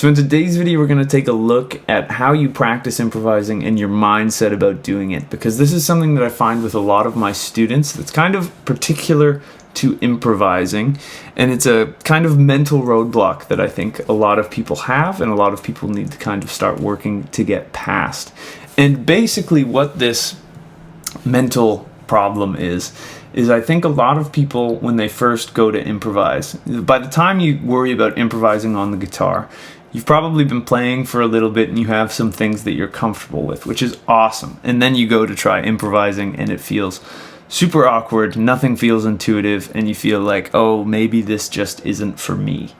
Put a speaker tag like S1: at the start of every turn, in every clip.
S1: So in today's video, we're going to take a look at how you practice improvising and your mindset about doing it, because this is something that I find with a lot of my students that's kind of particular to improvising, and it's a kind of mental roadblock that I think a lot of people have and a lot of people need to kind of start working to get past. And basically what this mental problem is I think a lot of people, when they first go to improvise, by the time you worry about improvising on the guitar, you've probably been playing for a little bit and you have some things that you're comfortable with, which is awesome. And then you go to try improvising and it feels super awkward, nothing feels intuitive, and you feel like, oh, maybe this just isn't for me.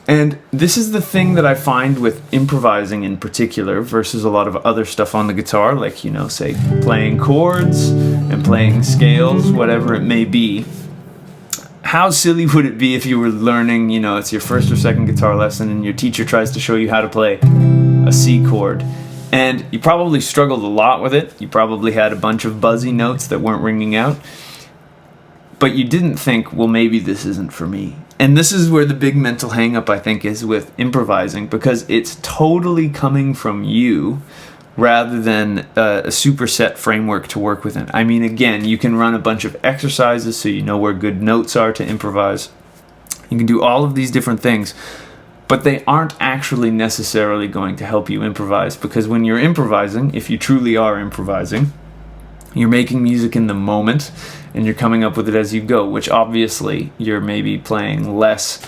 S1: And this is the thing that I find with improvising in particular versus a lot of other stuff on the guitar, like, you know, say playing chords and playing scales, whatever it may be. How silly would it be if you were learning, you know, it's your first or second guitar lesson and your teacher tries to show you how to play a C chord. And you probably struggled a lot with it. You probably had a bunch of buzzy notes that weren't ringing out. But you didn't think, well, maybe this isn't for me. And this is where the big mental hang-up, I think, is with improvising, because it's totally coming from you rather than a superset framework to work within. I mean, again, you can run a bunch of exercises so you know where good notes are to improvise. You can do all of these different things, but they aren't actually necessarily going to help you improvise, because when you're improvising, if you truly are improvising, you're making music in the moment and you're coming up with it as you go, which obviously you're maybe playing less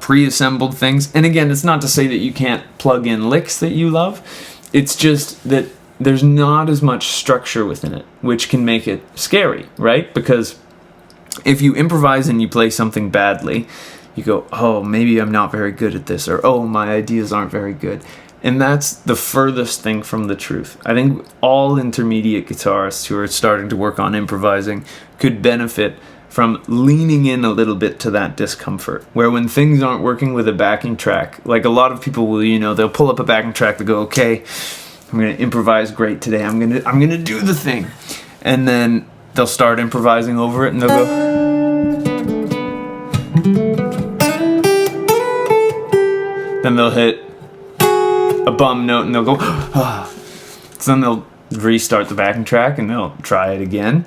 S1: pre-assembled things. And again, it's not to say that you can't plug in licks that you love. It's just that there's not as much structure within it, which can make it scary, right? Because if you improvise and you play something badly, you go, oh, maybe I'm not very good at this, or oh, my ideas aren't very good. And that's the furthest thing from the truth. I think all intermediate guitarists who are starting to work on improvising could benefit from leaning in a little bit to that discomfort, where when things aren't working with a backing track, like a lot of people will, you know, they'll pull up a backing track to go, okay, I'm going to improvise great today. I'm going to do the thing. And then they'll start improvising over it and they'll go, then they'll hit a bum note and they'll go, ah. So then they'll restart the backing track and they'll try it again.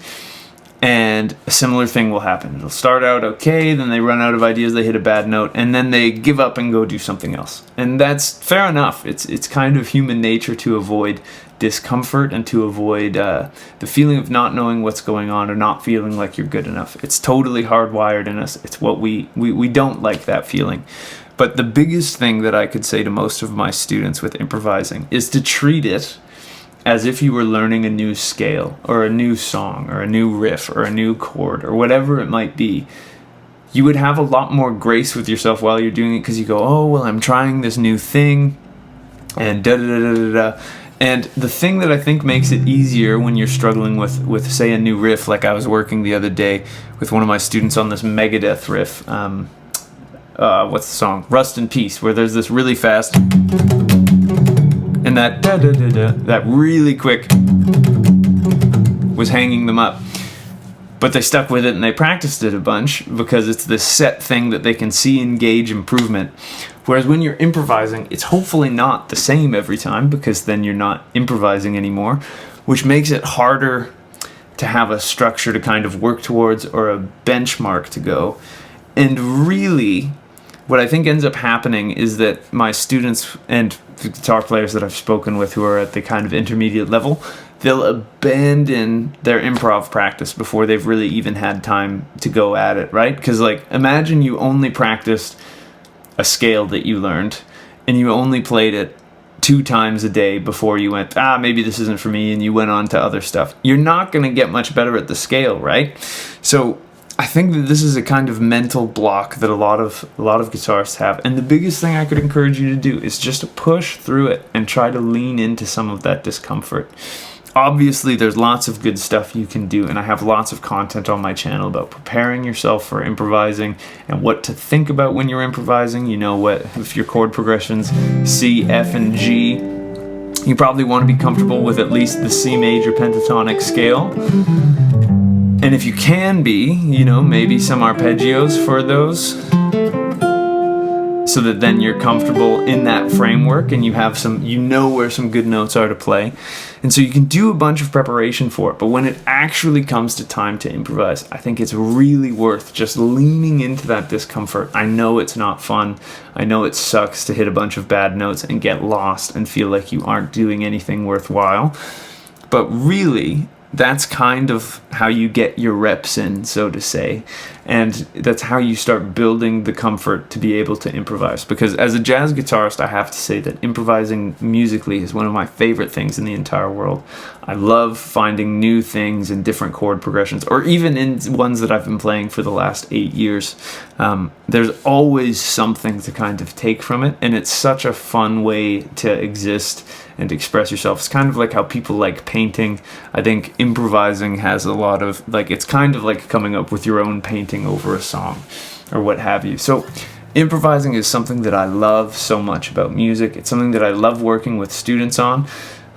S1: And a similar thing will happen. It'll start out okay, then they run out of ideas, they hit a bad note, and then they give up and go do something else. And that's fair enough. It's kind of human nature to avoid discomfort and to avoid the feeling of not knowing what's going on or not feeling like you're good enough. It's totally hardwired in us. It's what we don't like that feeling. But the biggest thing that I could say to most of my students with improvising is to treat it as if you were learning a new scale or a new song or a new riff or a new chord or whatever it might be. You would have a lot more grace with yourself while you're doing it, because you go, oh, well, I'm trying this new thing and da-da-da-da-da-da. And the thing that I think makes it easier when you're struggling with say, a new riff, like I was working the other day with one of my students on this Megadeth riff, what's the song? Rust in Peace, where there's this really fast and that da-da-da-da, that really quick was hanging them up. But they stuck with it and they practiced it a bunch because it's this set thing that they can see and gauge improvement. Whereas when you're improvising, it's hopefully not the same every time, because then you're not improvising anymore, which makes it harder to have a structure to kind of work towards or a benchmark to go. And really, what I think ends up happening is that my students and the guitar players that I've spoken with who are at the kind of intermediate level, they'll abandon their improv practice before they've really even had time to go at it, right? Because, like, imagine you only practiced a scale that you learned and you only played it 2 times a day before you went, maybe this isn't for me, and you went on to other stuff. You're not going to get much better at the scale, right? So I think that this is a kind of mental block that a lot of guitarists have, and the biggest thing I could encourage you to do is just to push through it and try to lean into some of that discomfort. Obviously, there's lots of good stuff you can do, and I have lots of content on my channel about preparing yourself for improvising and what to think about when you're improvising. You know, what if your chord progressions C, F, and G, you probably want to be comfortable with at least the C major pentatonic scale. And if you can be, you know, maybe some arpeggios for those. so that then you're comfortable in that framework and you have some, you know where some good notes are to play. And so you can do a bunch of preparation for it, but when it actually comes to time to improvise, I think it's really worth just leaning into that discomfort. I know it's not fun. I know it sucks to hit a bunch of bad notes and get lost and feel like you aren't doing anything worthwhile. But really, that's kind of how you get your reps in, so to say. And that's how you start building the comfort to be able to improvise. Because as a jazz guitarist, I have to say that improvising musically is one of my favorite things in the entire world. I love finding new things in different chord progressions, or even in ones that I've been playing for the last 8 years. There's always something to kind of take from it, and it's such a fun way to exist and express yourself. It's kind of like how people like painting. I think improvising has a lot of, like, it's kind of like coming up with your own painting over a song or what have you. So improvising is something that I love so much about music. It's something that I love working with students on.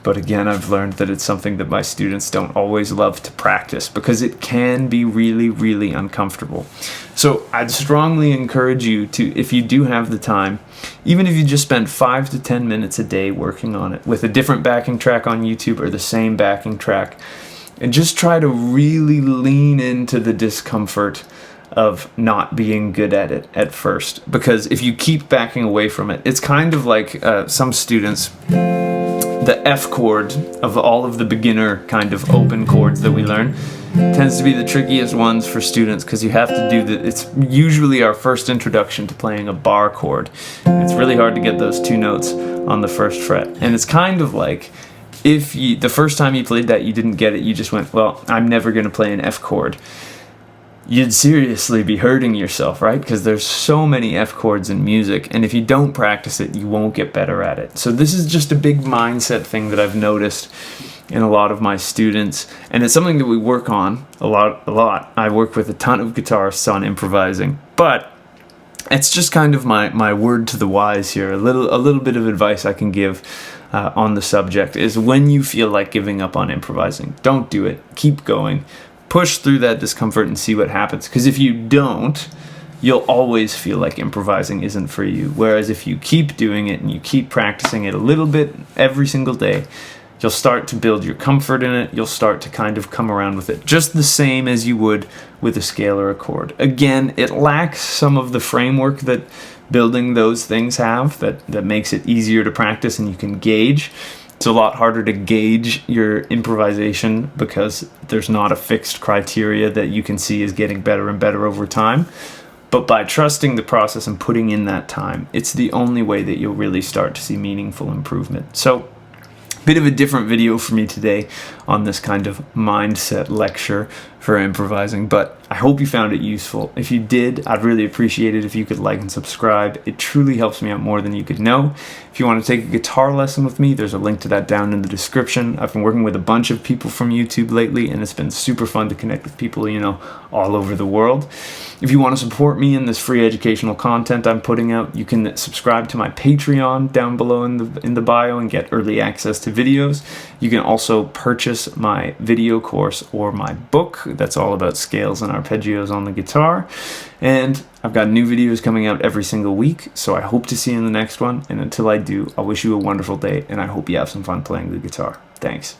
S1: But again, I've learned that it's something that my students don't always love to practice because it can be really, really uncomfortable. So I'd strongly encourage you to, if you do have the time, even if you just spend 5 to 10 minutes a day working on it with a different backing track on YouTube or the same backing track, and just try to really lean into the discomfort of not being good at it at first. Because if you keep backing away from it, it's kind of like some students, the F chord of all of the beginner kind of open chords that we learn tends to be the trickiest ones for students because you have to do it's usually our first introduction to playing a bar chord. It's really hard to get those 2 notes on the first fret. And it's kind of like if the first time you played that you didn't get it, you just went, well, I'm never going to play an F chord. You'd seriously be hurting yourself, right? Because there's so many F chords in music, and if you don't practice it, you won't get better at it. So this is just a big mindset thing that I've noticed in a lot of my students, and it's something that we work on a lot. I work with a ton of guitarists on improvising, but it's just kind of my word to the wise here. A little bit of advice I can give on the subject is when you feel like giving up on improvising, don't do it. Keep going. Push through that discomfort and see what happens. Because if you don't, you'll always feel like improvising isn't for you. Whereas if you keep doing it and you keep practicing it a little bit every single day, you'll start to build your comfort in it. You'll start to kind of come around with it just the same as you would with a scale or a chord. Again, it lacks some of the framework that building those things have that makes it easier to practice and you can gauge. It's a lot harder to gauge your improvisation because there's not a fixed criteria that you can see is getting better and better over time. But by trusting the process and putting in that time, it's the only way that you'll really start to see meaningful improvement. So, bit of a different video for me today on this kind of mindset lecture for improvising, but I hope you found it useful. If you did, I'd really appreciate it if you could like and subscribe. It truly helps me out more than you could know. If you want to take a guitar lesson with me, there's a link to that down in the description. I've been working with a bunch of people from YouTube lately, and it's been super fun to connect with people, all over the world. If you want to support me in this free educational content I'm putting out, you can subscribe to my Patreon down below in the bio and get early access to videos. You can also purchase my video course or my book that's all about scales and arpeggios on the guitar. And I've got new videos coming out every single week, so I hope to see you in the next one. And until I do, I wish you a wonderful day, and I hope you have some fun playing the guitar. Thanks.